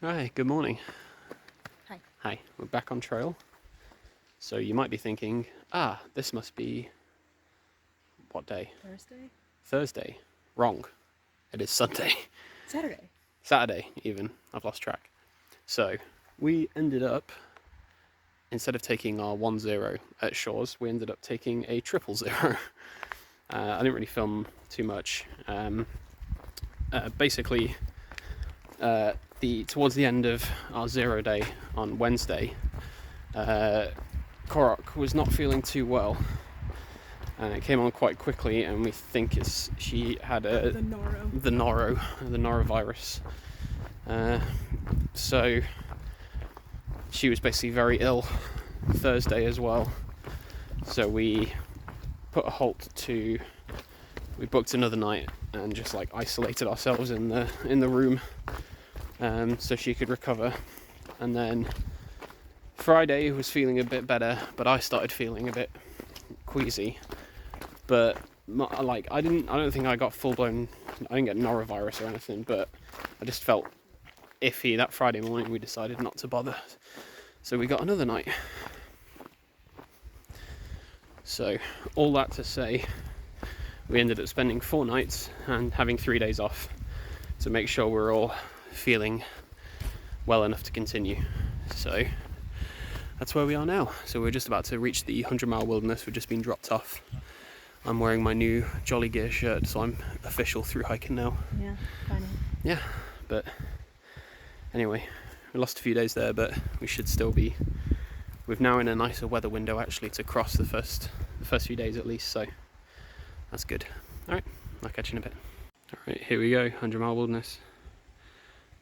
Hi, good morning. Hi. Hi, we're back on trail. So you might be thinking, this must be what day? Thursday? Thursday. Wrong. It is Sunday. Saturday. Saturday, even. I've lost track. So we ended up, instead of taking our 1-0 at Shores, we ended up taking a 000. I didn't really film too much. Basically, towards the end of our 0 day on Wednesday, Korok was not feeling too well, and it came on quite quickly, and we think she had The norovirus. So she was basically very ill Thursday as well. So we put a halt to. We booked another night and just like isolated ourselves in the room, so she could recover. And then Friday was feeling a bit better, but I started feeling a bit queasy. But I don't think I got full blown. I didn't get norovirus or anything, but I just felt iffy. That Friday morning we decided not to bother, so we got another night. So all that to say, we ended up spending 4 nights and having 3 days off to make sure we're all feeling well enough to continue. So that's where we are now. So we're just about to reach the 100-mile wilderness. We've just been dropped off. I'm wearing my new Jolly Gear shirt, so I'm official through hiking now. Yeah, funny. Yeah, but anyway, we lost a few days there, but we should still be. We're now in a nicer weather window actually to cross the first few days at least, so that's good. All right, I'll catch you in a bit. All right, here we go, 100-mile wilderness.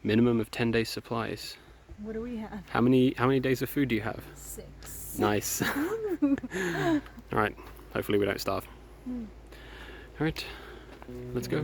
Minimum of 10 days supplies. What do we have? How many days of food do you have? 6. Nice. All right, hopefully we don't starve. All right, let's go.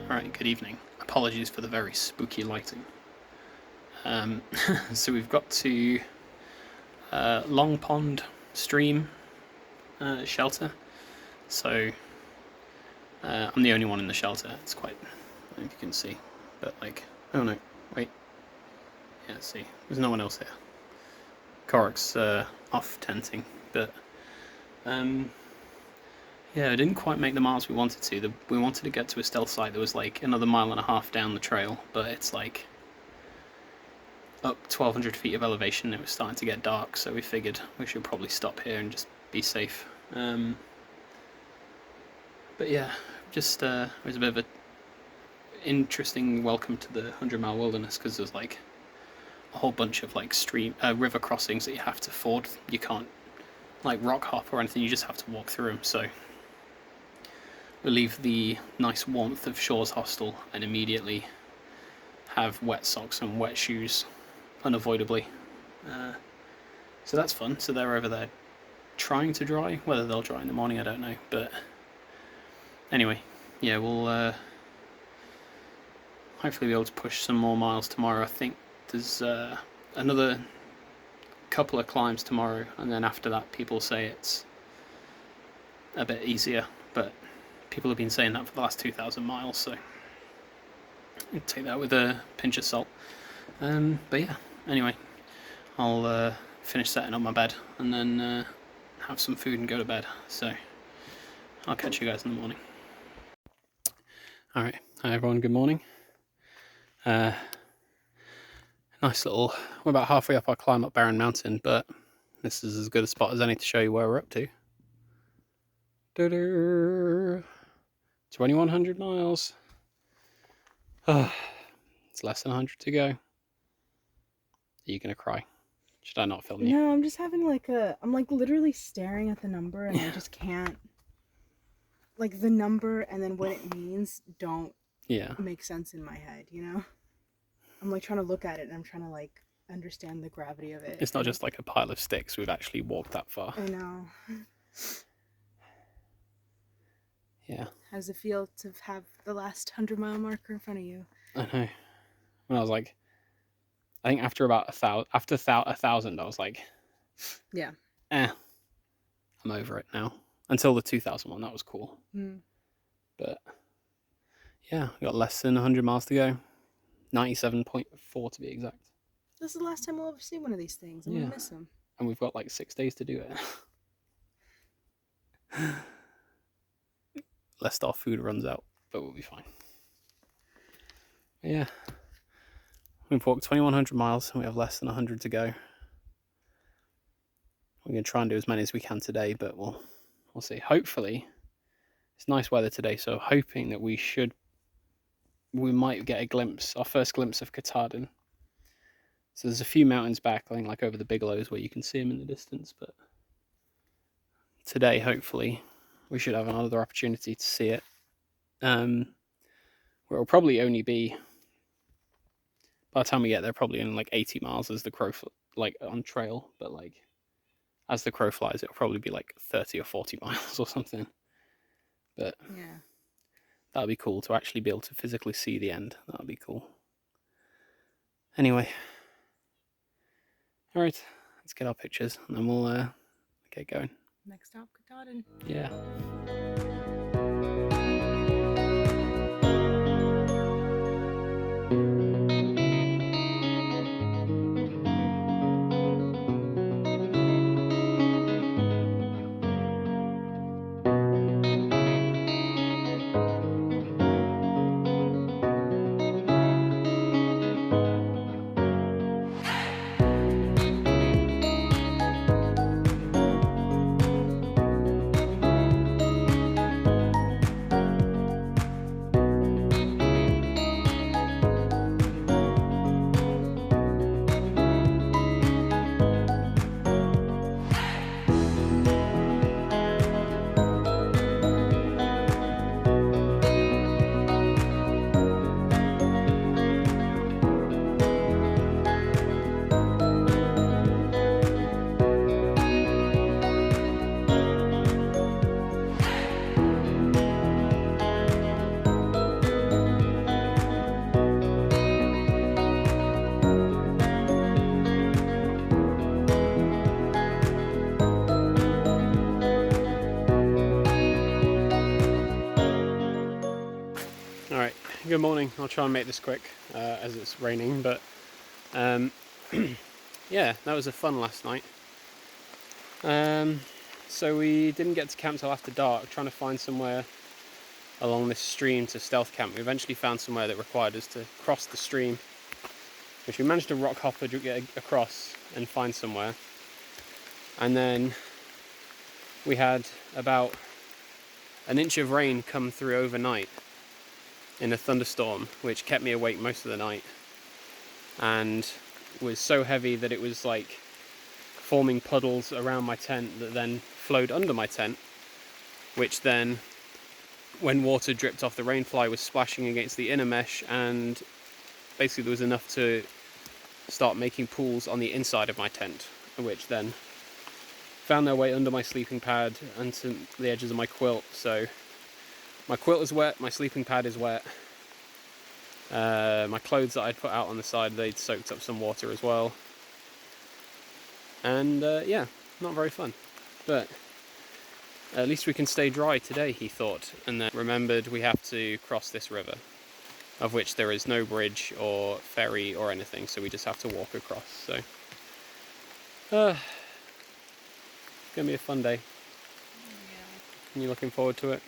Alright, good evening. Apologies for the very spooky lighting. So we've got to Long Pond Stream shelter. So I'm the only one in the shelter. It's quite, I don't know if you can see, but like, oh no, wait. Yeah, see, there's no one else here. Korok's off tenting, but yeah, I didn't quite make the miles we wanted to. We wanted to get to a stealth site that was like another 1.5 miles down the trail, but it's like up 1,200 feet of elevation. It was starting to get dark, so we figured we should probably stop here and just be safe. But yeah, just it was a bit of an interesting welcome to the 100-mile wilderness, because there's like a whole bunch of like river crossings that you have to ford. You can't like rock hop or anything, you just have to walk through them. So we leave the nice warmth of Shores Hostel and immediately have wet socks and wet shoes unavoidably. So that's fun. So they're over there trying to dry. Whether they'll dry in the morning, I don't know. But anyway, yeah, we'll hopefully be able to push some more miles tomorrow. I think there's another couple of climbs tomorrow, and then after that people say it's a bit easier, but people have been saying that for the last 2,000 miles, so take that with a pinch of salt. But yeah, anyway, I'll finish setting up my bed and then have some food and go to bed, so I'll catch you guys in the morning. Alright, hi everyone, good morning. Nice little, we're about halfway up our climb up Barren Mountain, but this is as good a spot as any to show you where we're up to. 2,100 miles. It's less than 100 to go. Are you gonna cry? Should I not film you? No, I'm just having I'm like literally staring at the number and I just can't. Like the number and then what it means don't make sense in my head, you know? I'm like trying to look at it and I'm trying to like understand the gravity of it. It's not just like a pile of sticks. We've actually walked that far. I know. Yeah. How does it feel to have the last 100-mile marker in front of you? I know. When I was like, I think after about 1,000, I was like, yeah, I'm over it now. Until the 2,000 one, that was cool. But yeah, we got less than 100 miles to go. 97.4 to be exact. This is the last time we'll ever see one of these things. I'm gonna miss them. And we've got like 6 days to do it. Lest our food runs out, but we'll be fine. But yeah, we've walked 2,100 miles and we have less than 100 to go. We're going to try and do as many as we can today, but we'll see. Hopefully, it's nice weather today, so hoping that we might get a glimpse, our first glimpse of Katahdin. So there's a few mountains back, I think like over the Bigelows where you can see them in the distance, but today, hopefully, we should have another opportunity to see it. Where it'll probably only be, by the time we get there, probably only like 80 miles as the crow, like on trail, but like as the crow flies, it'll probably be like 30 or 40 miles or something. But yeah, that'll be cool to actually be able to physically see the end. That'll be cool. Anyway, all right, let's get our pictures and then we'll get going. Next stop, Katahdin. Yeah. Alright, good morning. I'll try and make this quick as it's raining, but yeah, that was a fun last night. So we didn't get to camp till after dark, trying to find somewhere along this stream to stealth camp. We eventually found somewhere that required us to cross the stream, which we managed to rock hopper to get across and find somewhere. And then we had about an inch of rain come through overnight in a thunderstorm, which kept me awake most of the night and was so heavy that it was like forming puddles around my tent that then flowed under my tent, which then, when water dripped off the rainfly, was splashing against the inner mesh, and basically there was enough to start making pools on the inside of my tent, which then found their way under my sleeping pad and to the edges of my quilt. So my quilt is wet, my sleeping pad is wet. My clothes that I'd put out on the side, they'd soaked up some water as well. And yeah, not very fun. But at least we can stay dry today, he thought. And then remembered we have to cross this river, of which there is no bridge or ferry or anything, so we just have to walk across. So it's gonna be a fun day. Yeah. You looking forward to it?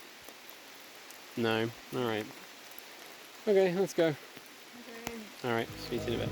No? Alright. Okay, let's go. Okay. Alright, see you in a bit.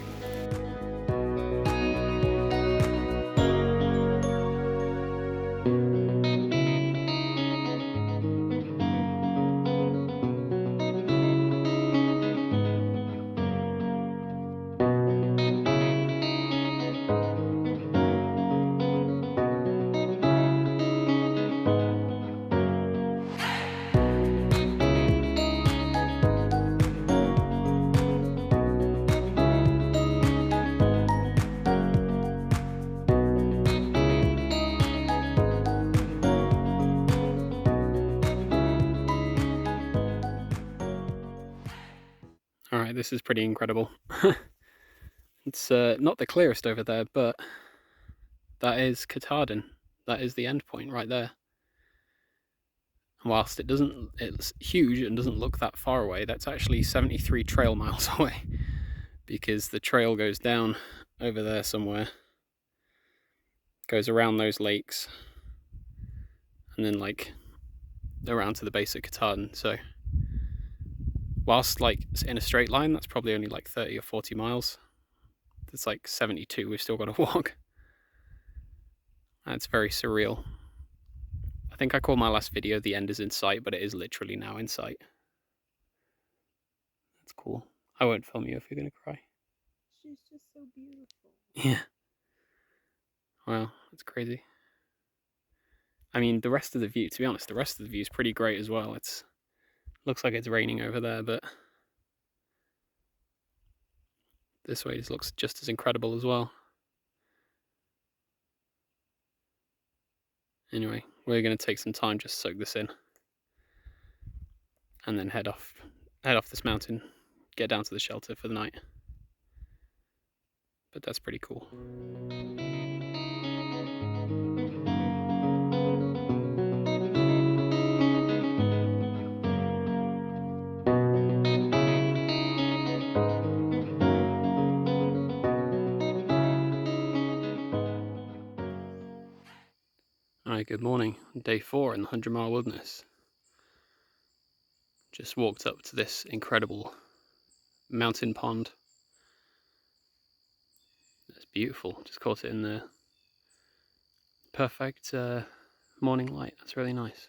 Alright, this is pretty incredible. It's not the clearest over there, but that is Katahdin. That is the end point right there. Whilst it's huge and doesn't look that far away, that's actually 73 trail miles away, because the trail goes down over there somewhere, goes around those lakes, and then like around to the base of Katahdin. So whilst like in a straight line, that's probably only like 30 or 40 miles. It's like 72 we've still got to walk. That's very surreal. I think I called my last video "The End is in Sight," but it is literally now in sight. That's cool. I won't film you if you're gonna cry. She's just so beautiful. Yeah. Wow, that's crazy. I mean, the rest of the view, to be honest, the rest of the view is pretty great as well. It's looks like it's raining over there, but this way it looks just as incredible as well. Anyway, we're going to take some time, just soak this in, and then head off this mountain, get down to the shelter for the night. But that's pretty cool. Alright, good morning. Day 4 in the 100 Mile Wilderness. Just walked up to this incredible mountain pond. It's beautiful. Just caught it in the perfect morning light. That's really nice.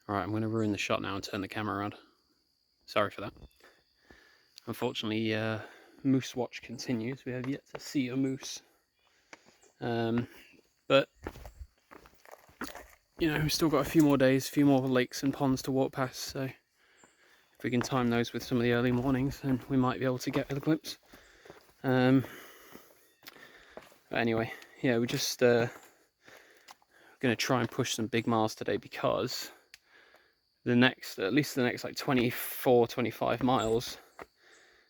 Alright, I'm going to ruin the shot now and turn the camera around. Sorry for that. Unfortunately, moose watch continues. We have yet to see a moose. But, you know, we've still got a few more days, a few more lakes and ponds to walk past, so if we can time those with some of the early mornings, then we might be able to get a glimpse. But anyway, yeah, we're just going to try and push some big miles today, because at least the next like 24, 25 miles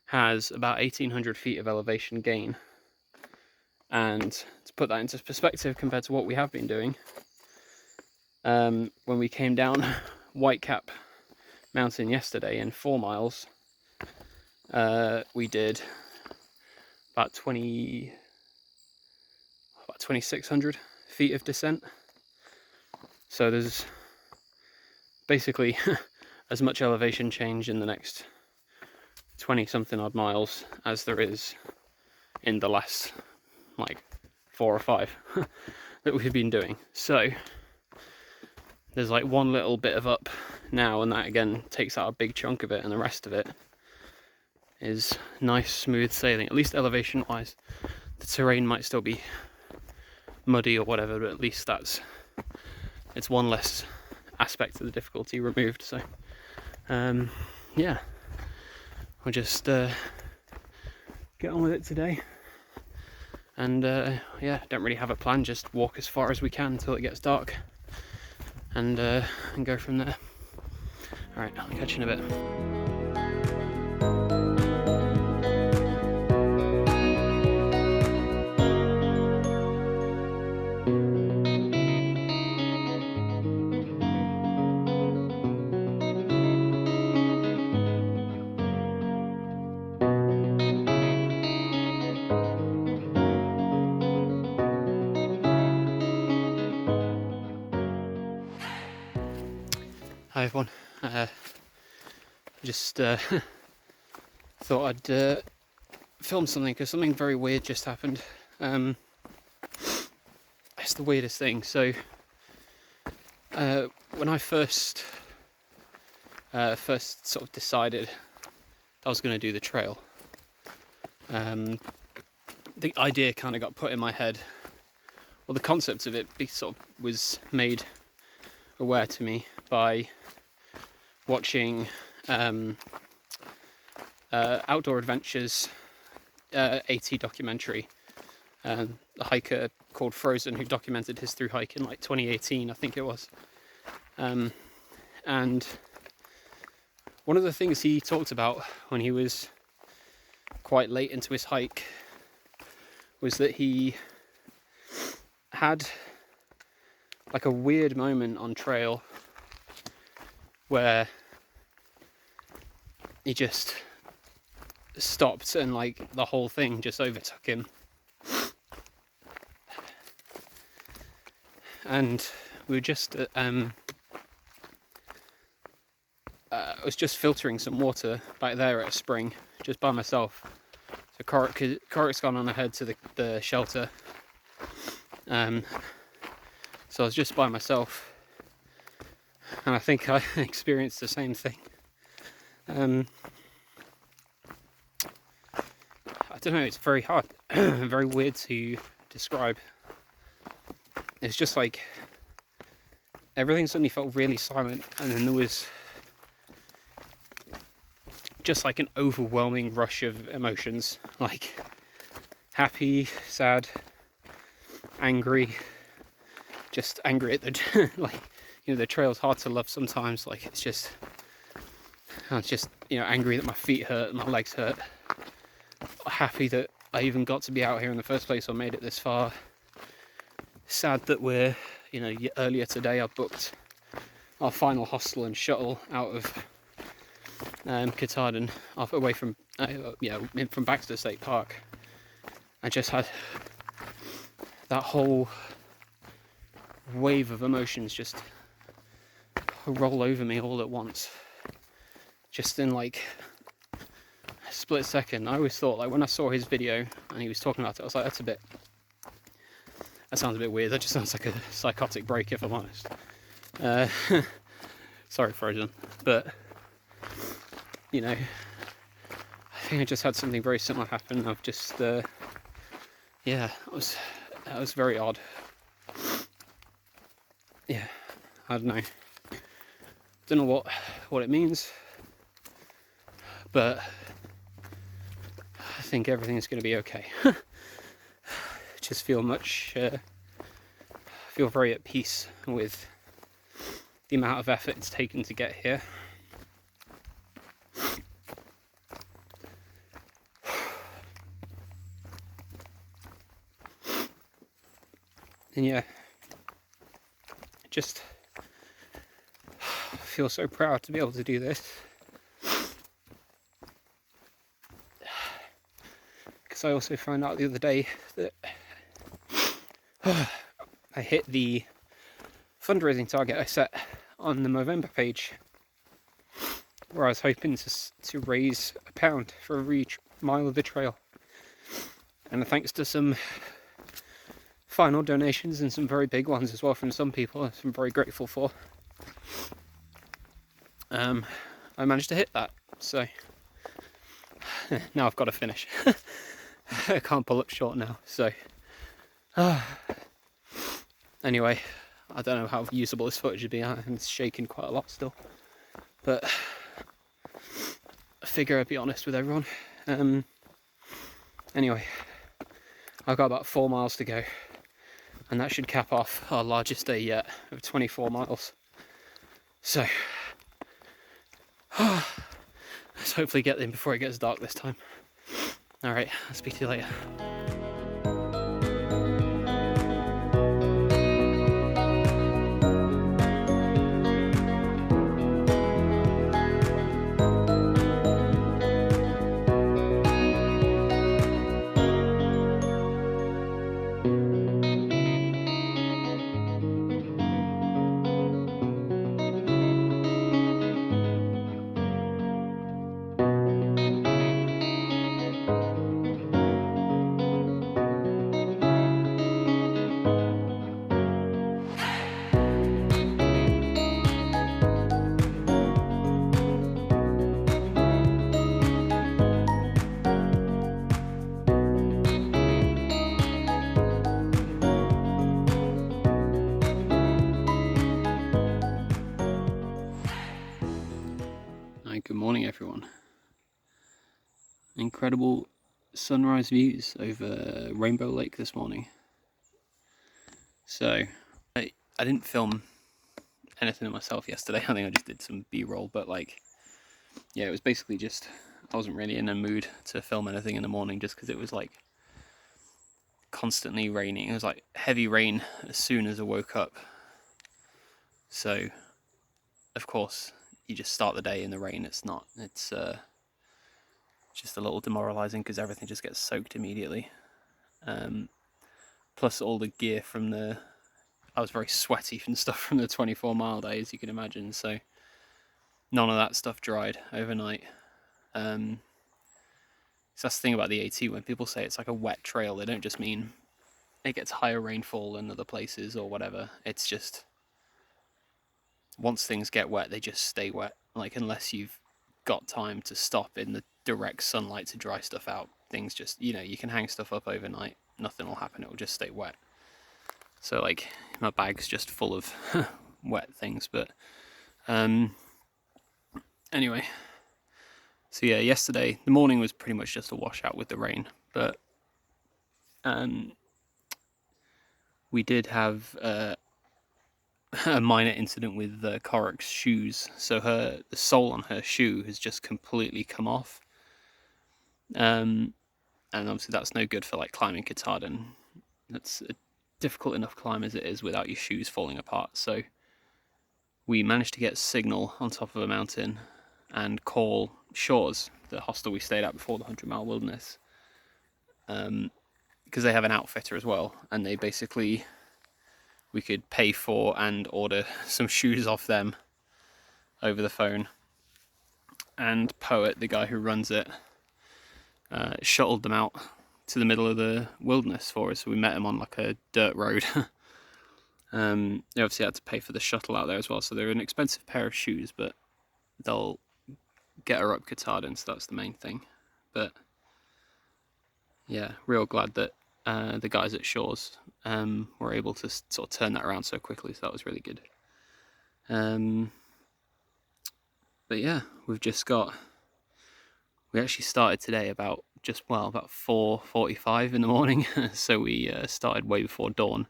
has about 1,800 feet of elevation gain. And to put that into perspective compared to what we have been doing, when we came down Whitecap Mountain yesterday in 4 miles, we did about 2,600 feet of descent. So there's basically as much elevation change in the next 20 something odd miles as there is in the last like 4 or 5 that we've been doing. So there's like one little bit of up now, and that again takes out a big chunk of it, and the rest of it is nice smooth sailing, at least elevation wise. The terrain might still be muddy or whatever, but at least it's one less aspect of the difficulty removed. So yeah, we'll just get on with it today. And yeah, don't really have a plan, just walk as far as we can until it gets dark, and go from there. Alright, I'll catch you in a bit. Hi everyone, just thought I'd film something, because something very weird just happened. It's the weirdest thing. So when I first sort of decided I was going to do the trail, the idea kind of got put in my head, well, the concept of it sort of was made aware to me by watching Outdoor Adventures AT documentary, a hiker called Frozen, who documented his through hike in like 2018, I think it was. And one of the things he talked about when he was quite late into his hike was that he had like a weird moment on trail where he just stopped and like the whole thing just overtook him. And we were just I was just filtering some water back there at a spring just by myself. So Corric's gone on ahead to the shelter. So I was just by myself, and I think I experienced the same thing. I don't know, it's very hard, very weird to describe. It's just like everything suddenly felt really silent, and then there was just like an overwhelming rush of emotions, like happy, sad, angry, just angry at the like, you know, the trail's hard to love sometimes. Like it's just you know, angry that my feet hurt and my legs hurt, happy that I even got to be out here in the first place or made it this far, sad that we're, you know, earlier today I booked our final hostel and shuttle out of Katahdin, away from from Baxter State Park. I just had that whole wave of emotions just roll over me all at once, just in like a split second. I always thought, like, when I saw his video and he was talking about it, I was like, that sounds a bit weird. That just sounds like a psychotic break, if I'm honest. Sorry, Frozen, but you know, I think I just had something very similar happen. I've just yeah, that was very odd. Yeah, I don't know what it means, but I think everything is going to be okay. Just feel very at peace with the amount of effort it's taken to get here. And yeah, just feel so proud to be able to do this, because I also found out the other day that I hit the fundraising target I set on the Movember page, where I was hoping to raise £1 for every mile of the trail, and thanks to some final donations and some very big ones as well from some people I'm very grateful for, I managed to hit that. So now I've got to finish. I can't pull up short now, so anyway, I don't know how usable this footage would be. I'm shaking quite a lot still, but I figure I'd be honest with everyone. Anyway, I've got about 4 miles to go, and that should cap off our largest day yet of 24 miles. So let's hopefully get in before it gets dark this time. Alright, I'll speak to you later. Good morning, everyone. Incredible sunrise views over Rainbow Lake this morning. So I didn't film anything of myself yesterday. I think I just did some B-roll, but like yeah, it was basically just, I wasn't really in a mood to film anything in the morning just because it was like constantly raining. It was like heavy rain as soon as I woke up. So, of course, you just start the day in the rain. It's just a little demoralizing because everything just gets soaked immediately. Plus all the gear from I was very sweaty and stuff from the 24-mile day, as you can imagine. So none of that stuff dried overnight. So that's the thing about the AT. When people say it's like a wet trail, they don't just mean it gets higher rainfall than other places or whatever. It's just once things get wet, they just stay wet. Like unless you've got time to stop in the direct sunlight to dry stuff out, things just, you can hang stuff up overnight. Nothing will happen. It will just stay wet. So like my bag's just full of wet things. But anyway, so yeah, yesterday the morning was pretty much just a washout with the rain. But we did have a minor incident with Korok's shoes. So the sole on her shoe has just completely come off. And obviously that's no good for like climbing Katahdin. That's a difficult enough climb as it is without your shoes falling apart. So we managed to get signal on top of a mountain and call Shores, the hostel we stayed at before the 100-mile wilderness, because they have an outfitter as well, and they basically, we could pay for and order some shoes off them over the phone. And Poet, the guy who runs it, shuttled them out to the middle of the wilderness for us. So we met him on like a dirt road. They obviously had to pay for the shuttle out there as well, so they're an expensive pair of shoes, but they'll get her up Katahdin, so that's the main thing. But yeah, real glad that the guys at Shores were able to sort of turn that around so quickly, so that was really good. But yeah, we actually started today about 4:45 in the morning, so we started way before dawn.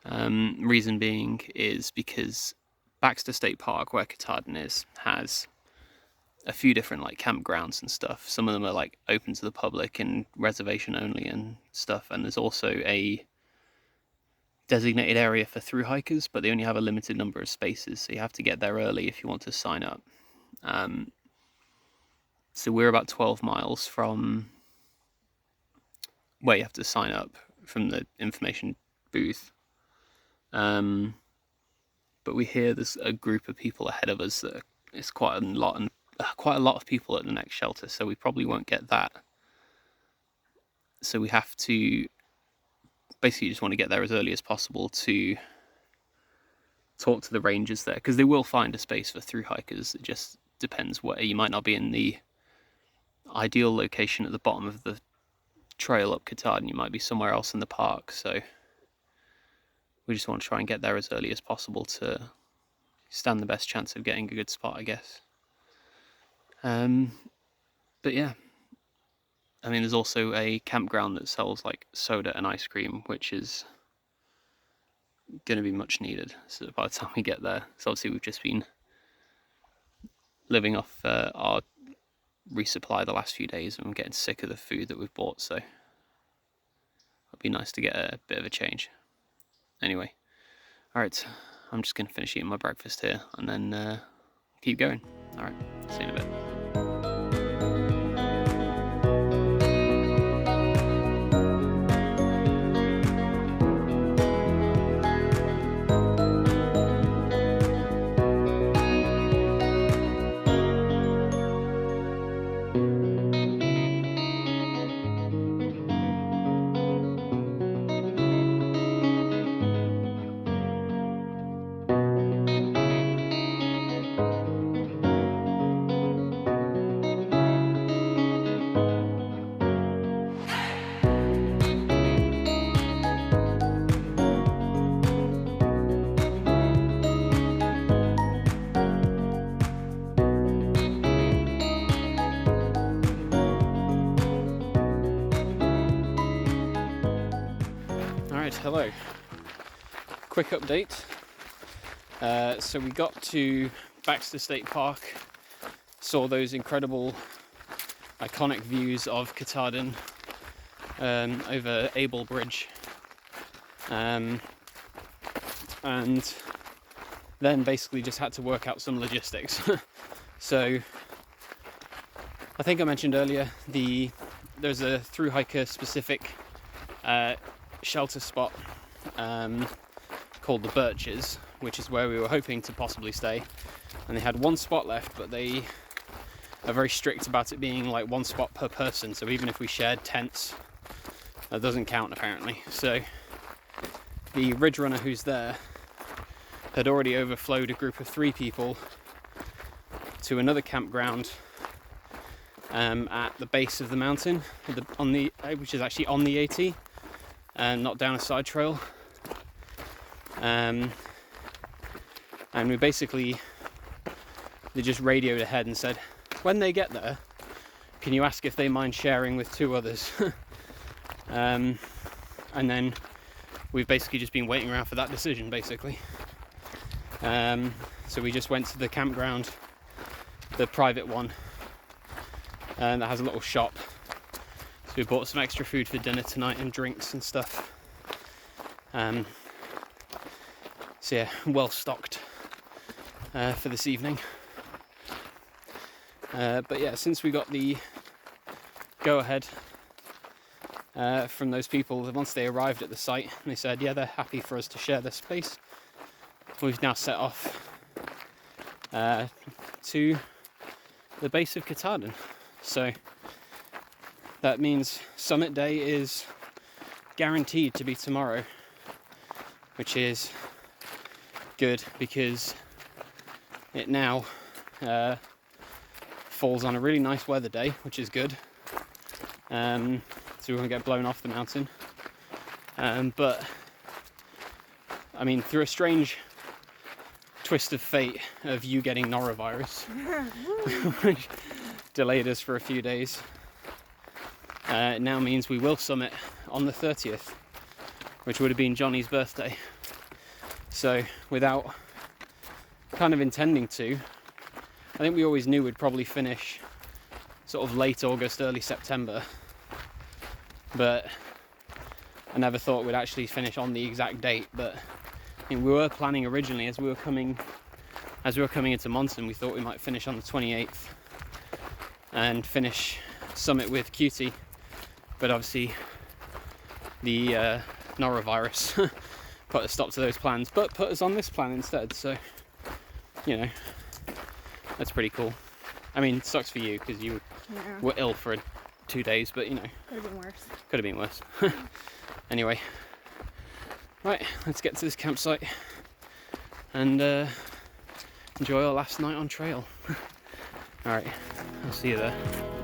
Reason being is because Baxter State Park, where Katahdin is, has a few different like campgrounds and stuff. Some of them are like open to the public and reservation only and stuff, and there's also a designated area for thru hikers, but they only have a limited number of spaces, so you have to get there early if you want to sign up. So we're about 12 miles from where you have to sign up from the information booth. But we hear there's a group of people ahead of us that it's quite a lot of people at the next shelter, so we probably won't get that. So we have to basically just want to get there as early as possible to talk to the rangers there, because they will find a space for thru hikers. It just depends where. You might not be in the ideal location at the bottom of the trail up Katahdin. You might be somewhere else in the park, so we just want to try and get there as early as possible to stand the best chance of getting a good spot, I guess. But yeah, I mean, there's also a campground that sells like soda and ice cream, which is going to be much needed. So by the time we get there, so obviously we've just been living off our resupply the last few days, and I'm getting sick of the food that we've bought, so it'd be nice to get a bit of a change. Anyway, alright, I'm just going to finish eating my breakfast here and then keep going. Alright, see you in a bit. Hello. Quick update. So we got to Baxter State Park saw those incredible iconic views of Katahdin over Able Bridge, and then basically just had to work out some logistics. So I think I mentioned earlier there's a through hiker specific shelter spot called the Birches, which is where we were hoping to possibly stay, and they had one spot left, but they are very strict about it being like one spot per person, so even if we shared tents, that doesn't count apparently. So the ridge runner who's there had already overflowed a group of 3 people to another campground at the base of the mountain, which is actually on the AT and not down a side trail. And we basically, they just radioed ahead and said, when they get there, can you ask if they mind sharing with 2 others? And then we've basically just been waiting around for that decision, basically. So we just went to the campground, the private one, and that has a little shop. So we bought some extra food for dinner tonight and drinks and stuff. So yeah, well stocked for this evening. But yeah, since we got the go-ahead from those people, once they arrived at the site, and they said, yeah, they're happy for us to share this space, we've now set off to the base of Katahdin. So that means summit day is guaranteed to be tomorrow, which is good because it now falls on a really nice weather day, which is good. So we won't get blown off the mountain. But I mean, through a strange twist of fate of you getting norovirus, which delayed us for a few days, it now means we will summit on the 30th, which would have been Johnny's birthday. So without kind of intending to, I think we always knew we'd probably finish sort of late August, early September, but I never thought we'd actually finish on the exact date. But I mean, we were planning originally, as we were coming into Monson, we thought we might finish on the 28th and finish summit with Cutie, but obviously the norovirus put a stop to those plans, but put us on this plan instead. So, you know, that's pretty cool. I mean, it sucks for you because you were ill for 2 days, but you know, could have been worse. Could have been worse. Anyway, right, let's get to this campsite and enjoy our last night on trail. All right, I'll see you there.